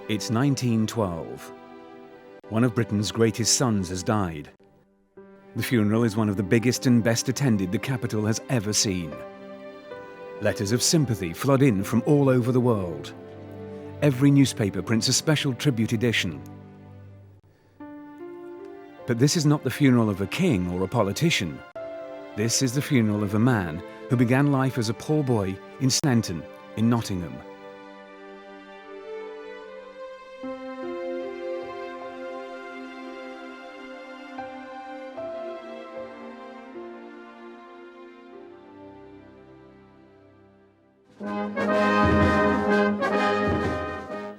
It's 1912. One of Britain's greatest sons has died. The funeral is one of the biggest and best attended the capital has ever seen. Letters of sympathy flood in from all over the world. Every newspaper prints a special tribute edition. But this is not the funeral of a king or a politician. This is the funeral of a man who began life as a poor boy in Sneinton, in Nottingham.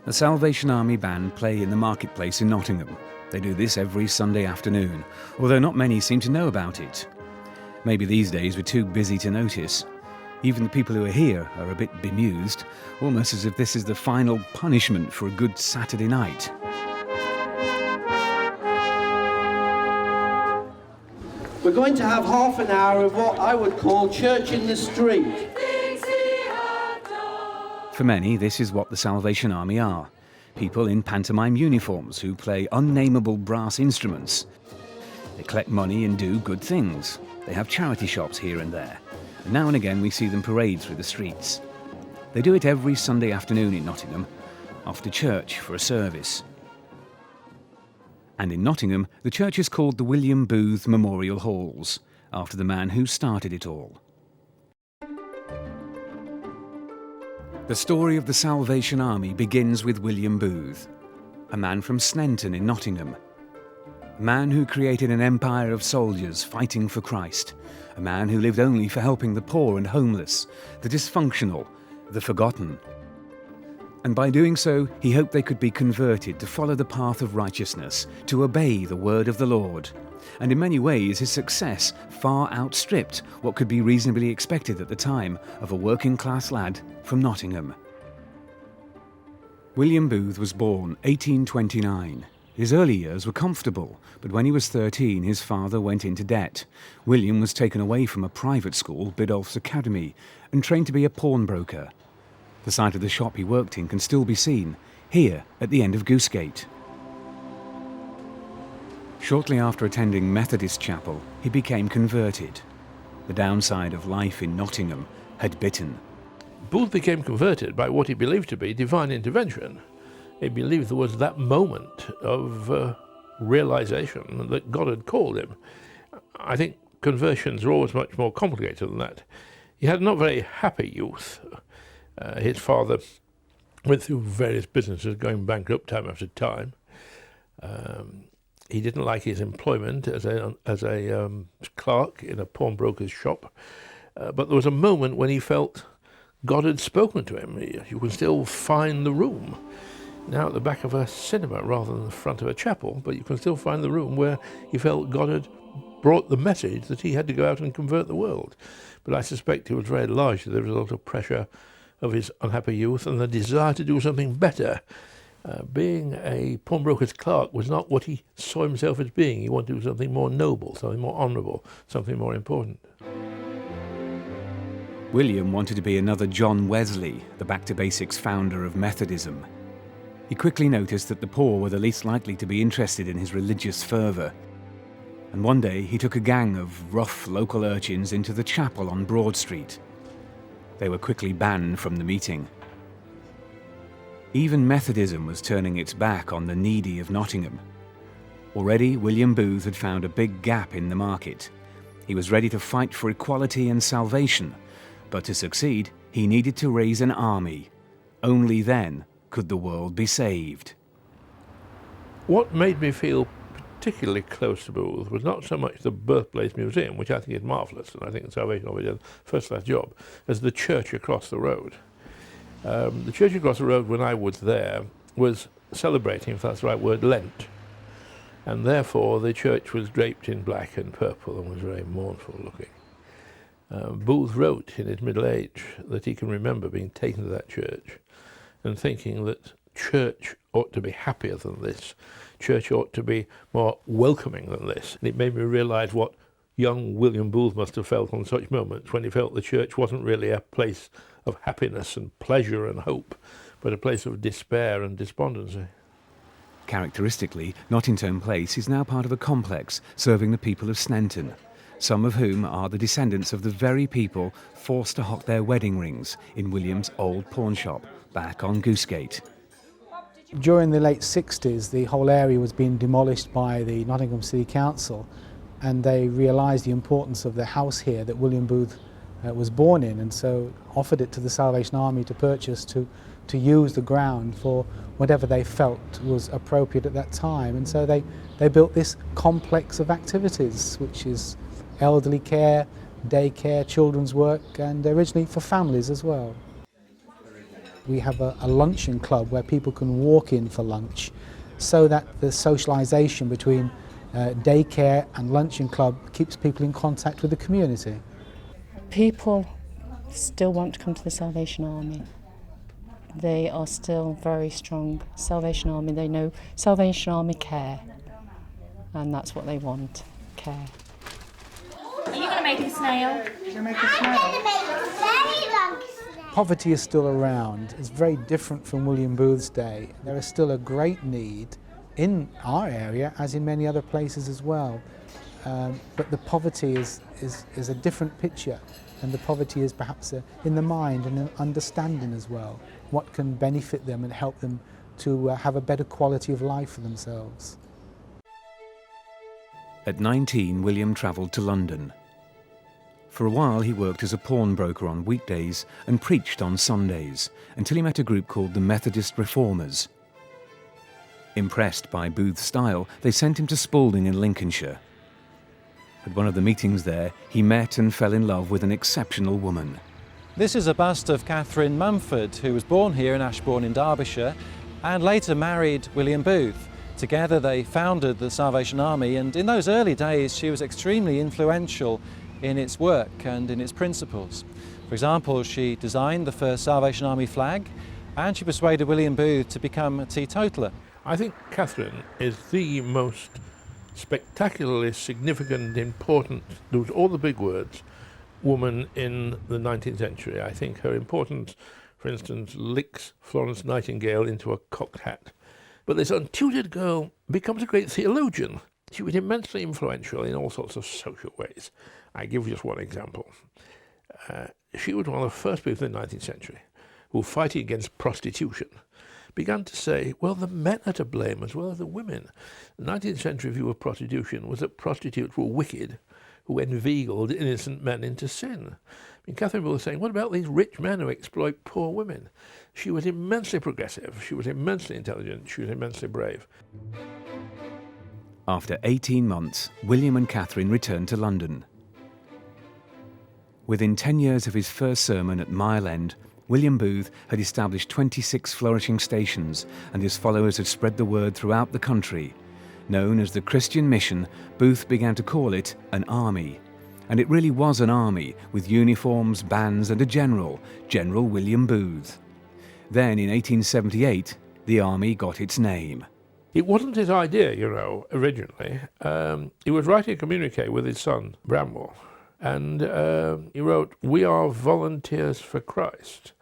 The Salvation Army band play in the marketplace in Nottingham. They do this every Sunday afternoon, although not many seem to know about it. Maybe these days we're too busy to notice. Even the people who are here are a bit bemused, almost as if this is the final punishment for a good Saturday night. We're going to have half an hour of what I would call church in the street. For many, this is what the Salvation Army are. People in pantomime uniforms who play unnameable brass instruments. They collect money and do good things. They have charity shops here and there. And now and again we see them parade through the streets. They do it every Sunday afternoon in Nottingham, after church for a service. And in Nottingham, the church is called the William Booth Memorial Halls, after the man who started it all. The story of the Salvation Army begins with William Booth, a man from Sneinton in Nottingham. A man who created an empire of soldiers fighting for Christ. A man who lived only for helping the poor and homeless, the dysfunctional, the forgotten. And by doing so, he hoped they could be converted to follow the path of righteousness, to obey the word of the Lord. And in many ways, his success far outstripped what could be reasonably expected at the time of a working-class lad from Nottingham. William Booth was born 1829. His early years were comfortable, but when he was 13, his father went into debt. William was taken away from a private school, Biddulph's Academy, and trained to be a pawnbroker. The site of the shop he worked in can still be seen, here at the end of Goosegate. Shortly after attending Methodist Chapel, he became converted. The downside of life in Nottingham had bitten. Booth became converted by what he believed to be divine intervention. He believed there was that moment of realization that God had called him. I think conversions are always much more complicated than that. He had not very happy youth. His father went through various businesses, going bankrupt time after time. He didn't like his employment as a clerk in a pawnbroker's shop. But there was a moment when he felt God had spoken to him. You can still find the room now at the back of a cinema rather than the front of a chapel, but you can still find the room where he felt God had brought the message that he had to go out and convert the world. But I suspect it was very largely the result of pressure of his unhappy youth and the desire to do something better. Being a pawnbroker's clerk was not what he saw himself as being. He wanted to do something more noble, something more honourable, something more important. William wanted to be another John Wesley, the Back to Basics founder of Methodism. He quickly noticed that the poor were the least likely to be interested in his religious fervour. And one day he took a gang of rough local urchins into the chapel on Broad Street. They were quickly banned from the meeting. Even Methodism was turning its back on the needy of Nottingham. Already, William Booth had found a big gap in the market. He was ready to fight for equality and salvation, but to succeed, he needed to raise an army. Only then could the world be saved. What made me feel particularly close to Booth was not so much the Birthplace Museum, which I think is marvellous, and I think the Salvation Army did a first-class job, as the church across the road. The church across the road, when I was there, was celebrating, if that's the right word, Lent. And therefore the church was draped in black and purple and was very mournful looking. Booth wrote in his middle age that he can remember being taken to that church and thinking that church ought to be happier than this. Church ought to be more welcoming than this. And it made me realise what young William Booth must have felt on such moments when he felt the church wasn't really a place of happiness and pleasure and hope, but a place of despair and despondency. Characteristically, Nottingham Place is now part of a complex serving the people of Sneinton, some of whom are the descendants of the very people forced to hock their wedding rings in William's old pawn shop back on Goosegate. During the late 60s, the whole area was being demolished by the Nottingham City Council, and they realised the importance of the house here that William Booth was born in, and so offered it to the Salvation Army to purchase to use the ground for whatever they felt was appropriate at that time. And so they built this complex of activities, which is elderly care, daycare, children's work, and originally for families as well. We have a luncheon club where people can walk in for lunch, so that the socialisation between daycare and luncheon club keeps people in contact with the community. People still want to come to the Salvation Army. They are still very strong. Salvation Army, they know Salvation Army care, and that's what they want, care. Are you going to make a snail? I'm going to make a very long snail. Poverty is still around. It's very different from William Booth's day. There is still a great need in our area, as in many other places as well. But the poverty is a different picture, and the poverty is perhaps in the mind and in understanding as well, what can benefit them and help them to have a better quality of life for themselves. At 19, William travelled to London. For a while he worked as a pawnbroker on weekdays and preached on Sundays, until he met a group called the Methodist Reformers. Impressed by Booth's style, they sent him to Spalding in Lincolnshire. At one of the meetings there, he met and fell in love with an exceptional woman. This is a bust of Catherine Mumford, who was born here in Ashbourne in Derbyshire and later married William Booth. Together they founded the Salvation Army, and in those early days she was extremely influential in its work and in its principles. For example, she designed the first Salvation Army flag, and she persuaded William Booth to become a teetotaler. I think Catherine is the most spectacularly significant, important, those all the big words, woman in the 19th century. I think her importance, for instance, licks Florence Nightingale into a cocked hat. But this untutored girl becomes a great theologian. She was immensely influential in all sorts of social ways. I give just one example. She was one of the first people in the 19th century who, fighting against prostitution, began to say, well, the men are to blame as well as the women. The 19th century view of prostitution was that prostitutes were wicked, who inveigled innocent men into sin. I mean, Catherine was saying, what about these rich men who exploit poor women? She was immensely progressive, she was immensely intelligent, she was immensely brave. After 18 months, William and Catherine returned to London. Within 10 years of his first sermon at Mile End, William Booth had established 26 flourishing stations, and his followers had spread the word throughout the country. Known as the Christian Mission, Booth began to call it an army. And it really was an army, with uniforms, bands and a general, General William Booth. Then in 1878, the army got its name. It wasn't his idea, you know, originally. He was writing a communique with his son, Bramwell, and he wrote, "We are volunteers for Christ."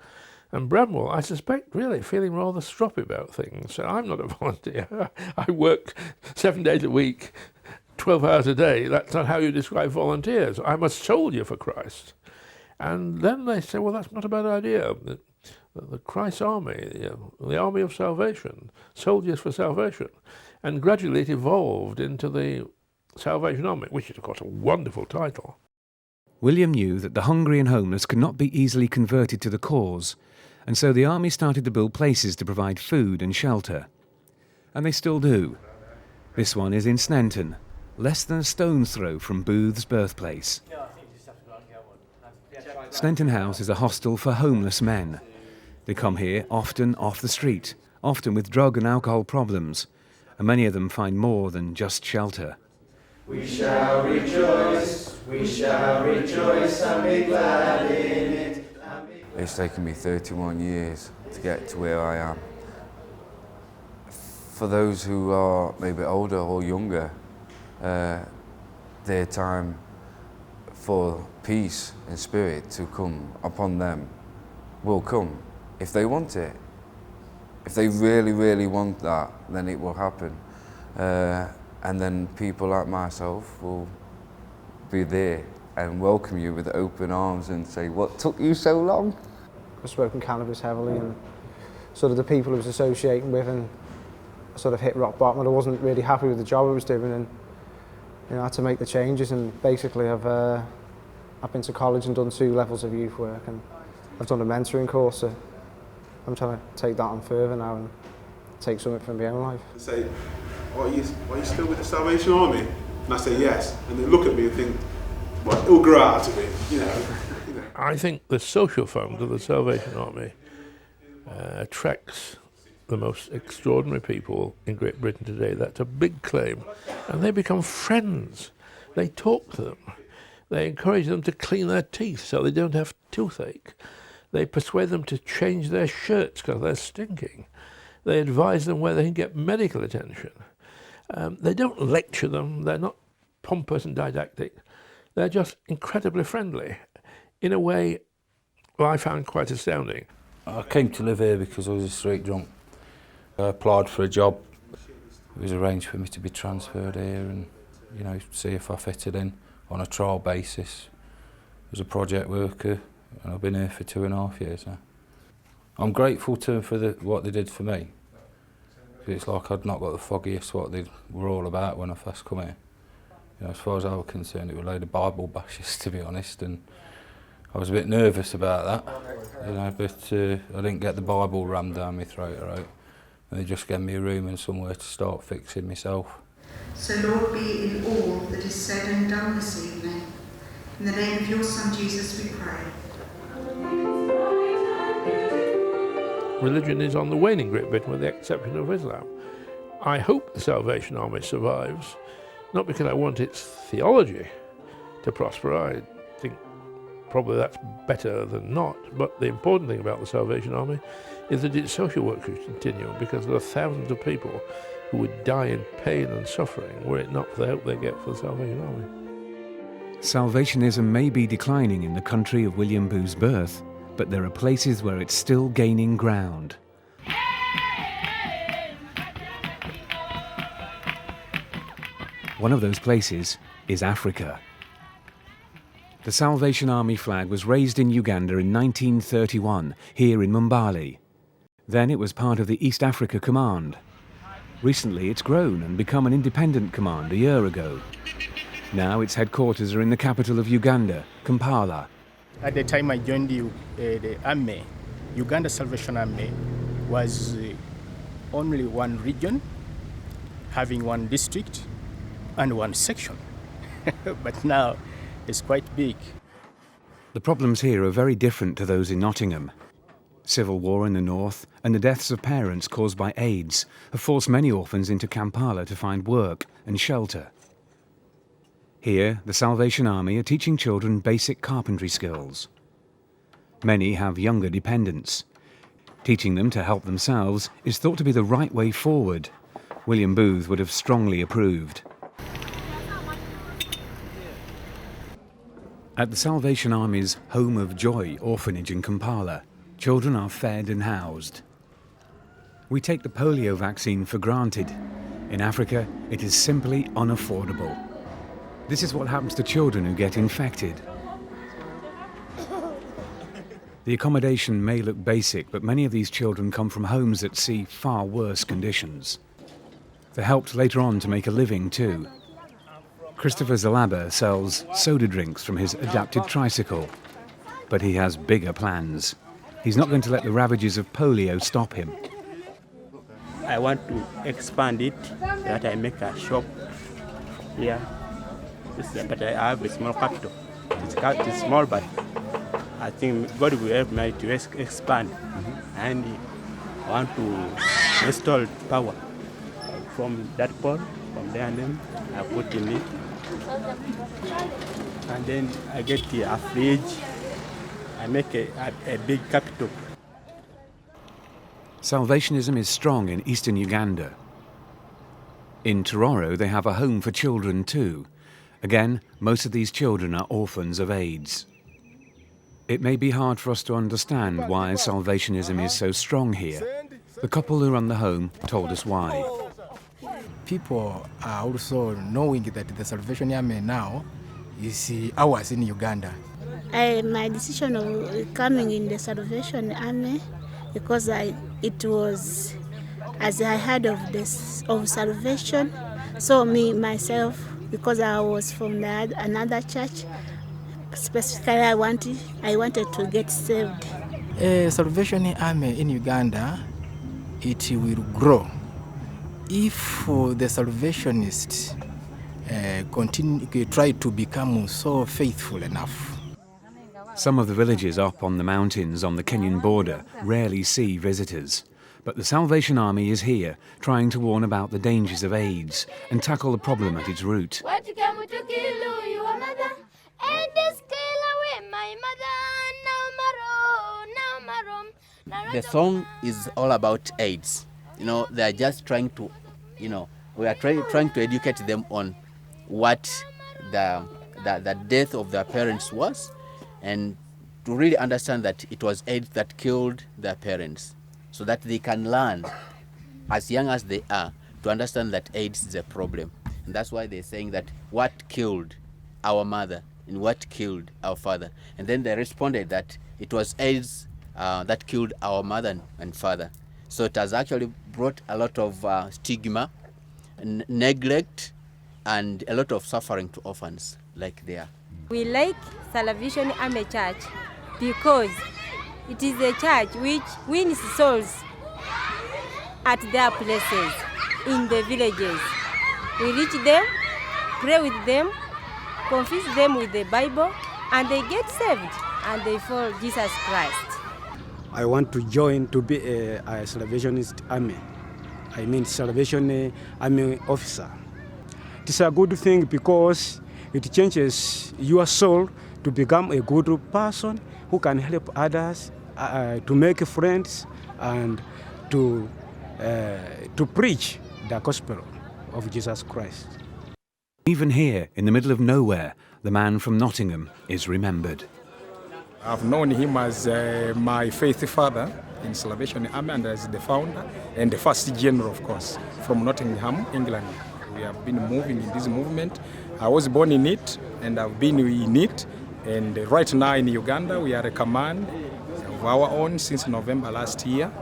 And Bramwell, I suspect, really feeling rather stroppy about things. So I'm not a volunteer. I work 7 days a week, 12 hours a day. That's not how you describe volunteers. I'm a soldier for Christ. And then they say, well, that's not a bad idea. The Christ Army, the Army of Salvation, soldiers for salvation. And gradually it evolved into the Salvation Army, which is, of course, a wonderful title. William knew that the hungry and homeless could not be easily converted to the cause, and so the army started to build places to provide food and shelter. And they still do. This one is in Sneinton, less than a stone's throw from Booth's birthplace. Sneinton House is a hostel for homeless men. They come here often off the street, often with drug and alcohol problems, and many of them find more than just shelter. We shall rejoice and be glad in it. It's taken me 31 years to get to where I am. For those who are maybe older or younger, their time for peace and spirit to come upon them will come if they want it. if they really, really want that, then it will happen. And then people like myself will be there and welcome you with open arms and say, what took you so long? I was smoking cannabis heavily, and sort of the people I was associating with, and I sort of hit rock bottom, and I wasn't really happy with the job I was doing, and I had to make the changes. And basically I've been to college and done 2 levels of youth work, and I've done a mentoring course, so I'm trying to take that on further now and take something from my own life. They say, are you still with the Salvation Army? And I say yes, and they look at me and think, well, it'll grow out of it, you know. I think the social fund of the Salvation Army attracts the most extraordinary people in Great Britain today. That's a big claim. And they become friends. They talk to them. They encourage them to clean their teeth so they don't have toothache. They persuade them to change their shirts because they're stinking. They advise them where they can get medical attention. They don't lecture them. They're not pompous and didactic. They're just incredibly friendly in a way I found quite astounding. I came to live here because I was a street drunk. I applied for a job. It was arranged for me to be transferred here and, see if I fitted in on a trial basis. I was a project worker and I've been here for 2.5 years now. I'm grateful to them for what they did for me. It's like I'd not got the foggiest what they were all about when I first come here. As far as I was concerned, it was a load of Bible bashes, to be honest, and I was a bit nervous about that, but I didn't get the Bible rammed down my throat, right? And they just gave me a room and somewhere to start fixing myself. So Lord, be in all that is said and done this evening. In the name of your Son Jesus we pray. Religion is on the wane in Great Britain with the exception of Islam. I hope the Salvation Army survives, not because I want its theology to prosper. I think probably that's better than not, but the important thing about the Salvation Army is that its social work should continue, because there are thousands of people who would die in pain and suffering were it not for the help they get for the Salvation Army. Salvationism may be declining in the country of William Booth's birth, but there are places where it's still gaining ground. One of those places is Africa. The Salvation Army flag was raised in Uganda in 1931, here in Mbale. Then it was part of the East Africa Command. Recently it's grown and become an independent command a year ago. Now its headquarters are in the capital of Uganda, Kampala. At the time I joined the army, Uganda Salvation Army was only one region, having one district and one section. But now it's quite big. The problems here are very different to those in Nottingham. Civil war in the north and the deaths of parents caused by AIDS have forced many orphans into Kampala to find work and shelter. Here, the Salvation Army are teaching children basic carpentry skills. Many have younger dependents. Teaching them to help themselves is thought to be the right way forward. William Booth would have strongly approved. At the Salvation Army's Home of Joy orphanage in Kampala, children are fed and housed. We take the polio vaccine for granted. In Africa, it is simply unaffordable. This is what happens to children who get infected. The accommodation may look basic, but many of these children come from homes that see far worse conditions. They're helped later on to make a living too. Christopher Zalaba sells soda drinks from his adapted tricycle, but he has bigger plans. He's not going to let the ravages of polio stop him. I want to expand it, that I make a shop here. But I have a small capital. It's small, but I think God will help me to expand. And I want to install power from that pole, from there, and then I put in it. And then I get a fridge. I make a big capital. Salvationism is strong in eastern Uganda. In Tororo, they have a home for children too. Again, most of these children are orphans of AIDS. It may be hard for us to understand why Salvationism is so strong here, The couple who run the home told us why. People are also knowing that the Salvation Army now is ours in Uganda. My decision of coming in the Salvation Army because it was as I heard of salvation. So myself, because I was from another church, specifically I wanted to get saved. Salvation Army in Uganda, it will grow if the Salvationists try to become so faithful enough. Some of the villages up on the mountains on the Kenyan border rarely see visitors. But the Salvation Army is here, trying to warn about the dangers of AIDS and tackle the problem at its root. The song is all about AIDS. You know, they are just trying to, we are trying to educate them on what the death of their parents was, and to really understand that it was AIDS that killed their parents, so that they can learn, as young as they are, to understand that AIDS is a problem. And that's why they're saying that what killed our mother and what killed our father. And then they responded that it was AIDS that killed our mother and father. So it has actually brought a lot of stigma, neglect, and a lot of suffering to orphans like they are. We like Salvation Army Church because it is a church which wins souls at their places, in the villages. We reach them, pray with them, confess them with the Bible, and they get saved, and they follow Jesus Christ. I want to join to be a Salvationist Army. I mean Salvation Army officer. It's a good thing because it changes your soul to become a good person who can help others, to make friends, and to preach the gospel of Jesus Christ. Even here, in the middle of nowhere, the man from Nottingham is remembered. I've known him as my faith father in Salvation Army and as the founder and the first general, of course, from Nottingham, England. We have been moving in this movement. I was born in it and I've been in it. And right now in Uganda, we are a command of our own since November last year,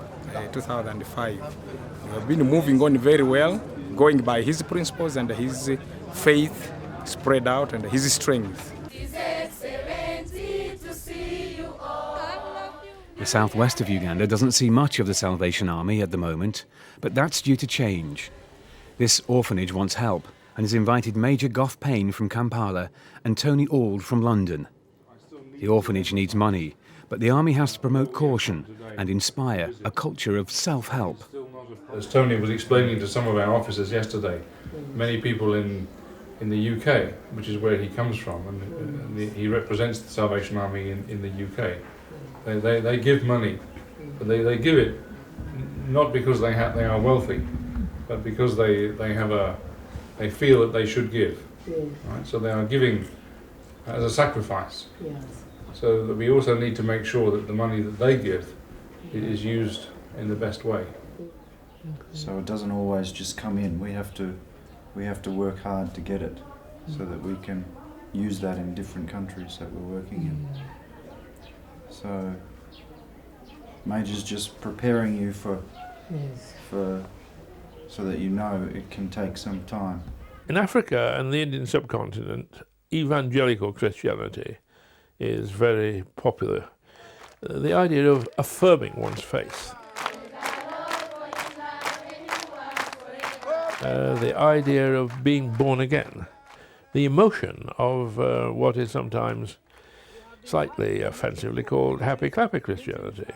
2005. We have been moving on very well, going by his principles and his faith spread out and his strength. The southwest of Uganda doesn't see much of the Salvation Army at the moment, but that's due to change. This orphanage wants help and has invited Major Gough Payne from Kampala and Tony Auld from London. The orphanage needs money, but the army has to promote caution and inspire a culture of self-help. As Tony was explaining to some of our officers yesterday, many people in the UK, which is where he comes from, and he represents the Salvation Army in the UK, they give money, but they give it not because they are wealthy, but because they feel that they should give. Right? So they are giving as a sacrifice. Yes. So that we also need to make sure that the money that they give is used in the best way. So it doesn't always just come in. We have to work hard to get it, so that we can use that in different countries that we're working in. So Major's just preparing you for so that you know it can take some time. In Africa and the Indian subcontinent, evangelical Christianity is very popular. The idea of affirming one's faith. The idea of being born again. The emotion of what is sometimes slightly offensively called happy clappy Christianity.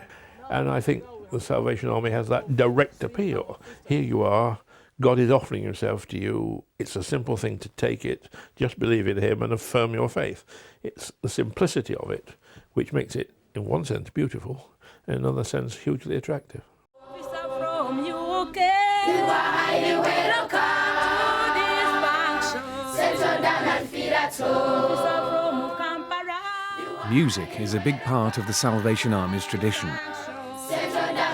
And I think the Salvation Army has that direct appeal. Here you are, God is offering himself to you. It's a simple thing to take it, just believe in him and affirm your faith. It's the simplicity of it which makes it, in one sense, beautiful, in another sense, hugely attractive. Music is a big part of the Salvation Army's tradition.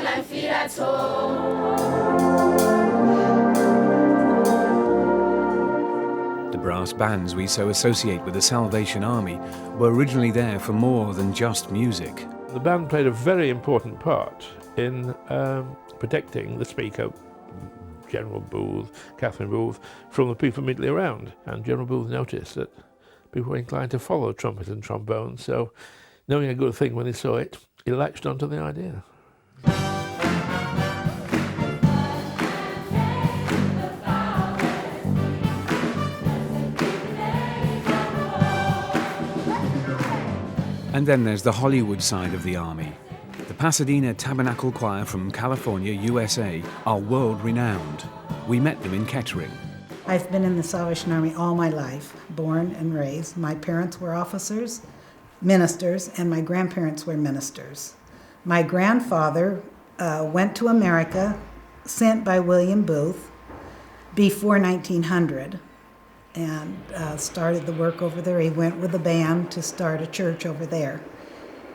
and feel at home. The brass bands we so associate with the Salvation Army were originally there for more than just music. The band played a very important part in protecting the speaker, General Booth, Catherine Booth, from the people immediately around. And General Booth noticed that people were inclined to follow trumpet and trombone, so knowing a good thing when he saw it, he latched onto the idea. And then there's the Hollywood side of the Army. The Pasadena Tabernacle Choir from California, USA, are world-renowned. We met them in Kettering. I've been in the Salvation Army all my life, born and raised. My parents were officers, ministers, and my grandparents were ministers. My grandfather went to America, sent by William Booth, before 1900. And started the work over there. He went with a band to start a church over there.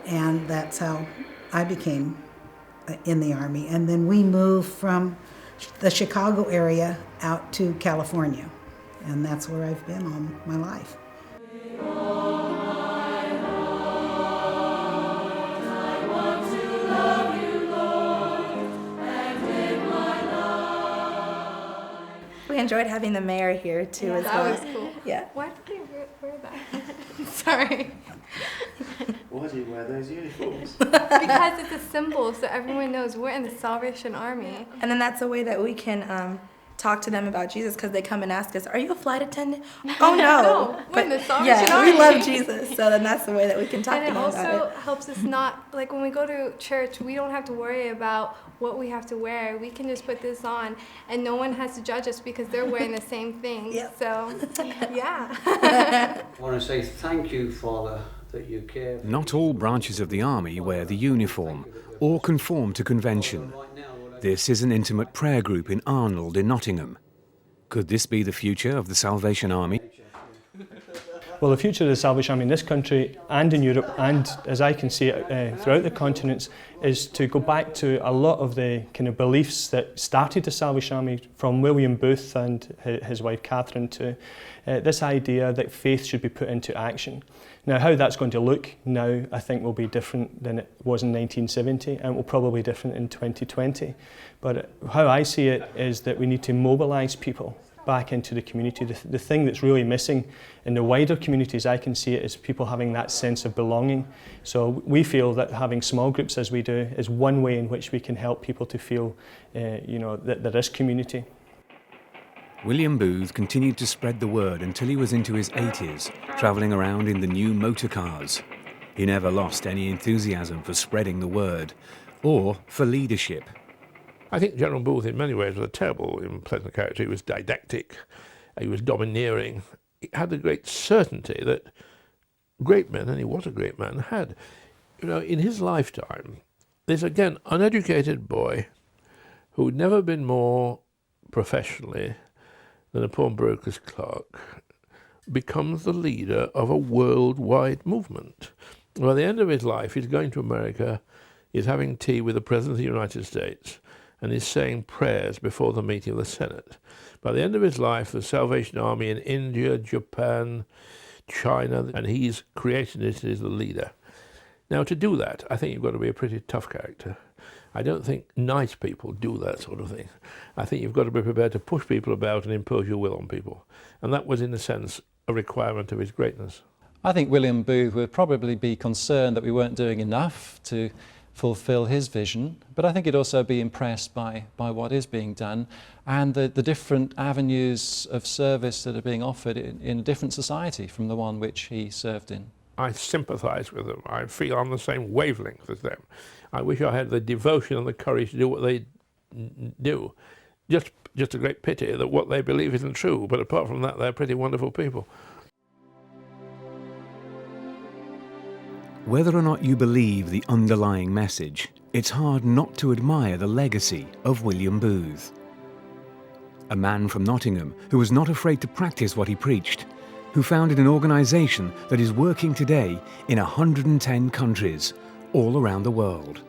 And that's how I became in the Army. And then we moved from the Chicago area out to California. And that's where I've been all my life. We enjoyed having the mayor here too as well. That was cool. Yeah. Why did they wear that? Sorry. Why do you wear those uniforms? Because it's a symbol, so everyone knows we're in the Salvation Army. And then that's a way that we can talk to them about Jesus, because they come and ask us, "Are you a flight attendant?" Oh no, No, we're in the Salvation Army. We love Army. Jesus, so then that's the way that we can talk And to it them about also it. helps us not, like when we go to church, we don't have to worry about what we have to wear. We can just put this on and no one has to judge us because they're wearing the same thing. So, yeah. I want to say thank you, Father, that you care. Not all branches of the Army wear the uniform or conform to convention. This is an intimate prayer group in Arnold in Nottingham. Could this be the future of the Salvation Army? Well, the future of the Salvation Army in this country and in Europe, and as I can see it throughout the continents, is to go back to a lot of the kind of beliefs that started the Salvation Army, from William Booth and his wife Catherine, to this idea that faith should be put into action. Now, how that's going to look now, I think, will be different than it was in 1970, and will probably be different in 2020. But how I see it is that we need to mobilise people back into the community. The thing that's really missing in the wider communities, I can see it, is people having that sense of belonging. So we feel that having small groups as we do is one way in which we can help people to feel that there is community. William Booth continued to spread the word until he was into his 80s, travelling around in the new motor cars. He never lost any enthusiasm for spreading the word or for leadership. I think General Booth in many ways was a terrible, unpleasant character. He was didactic, he was domineering. He had the great certainty that great men, and he was a great man, had. In his lifetime, this, again, uneducated boy who'd never been more professionally than a pawnbroker's clerk becomes the leader of a worldwide movement. By the end of his life, he's going to America, he's having tea with the President of the United States, and he's saying prayers before the meeting of the Senate. By the end of his life, the Salvation Army in India, Japan, China, and he's created it as the leader. Now, to do that, I think you've got to be a pretty tough character. I don't think nice people do that sort of thing. I think you've got to be prepared to push people about and impose your will on people. And that was, in a sense, a requirement of his greatness. I think William Booth would probably be concerned that we weren't doing enough to fulfill his vision, but I think he'd also be impressed by what is being done and the different avenues of service that are being offered in a different society from the one which he served in. I sympathise with them. I feel on the same wavelength as them. I wish I had the devotion and the courage to do what they do. Just a great pity that what they believe isn't true, but apart from that, they're pretty wonderful people. Whether or not you believe the underlying message, it's hard not to admire the legacy of William Booth. A man from Nottingham who was not afraid to practice what he preached, who founded an organisation that is working today in 110 countries all around the world.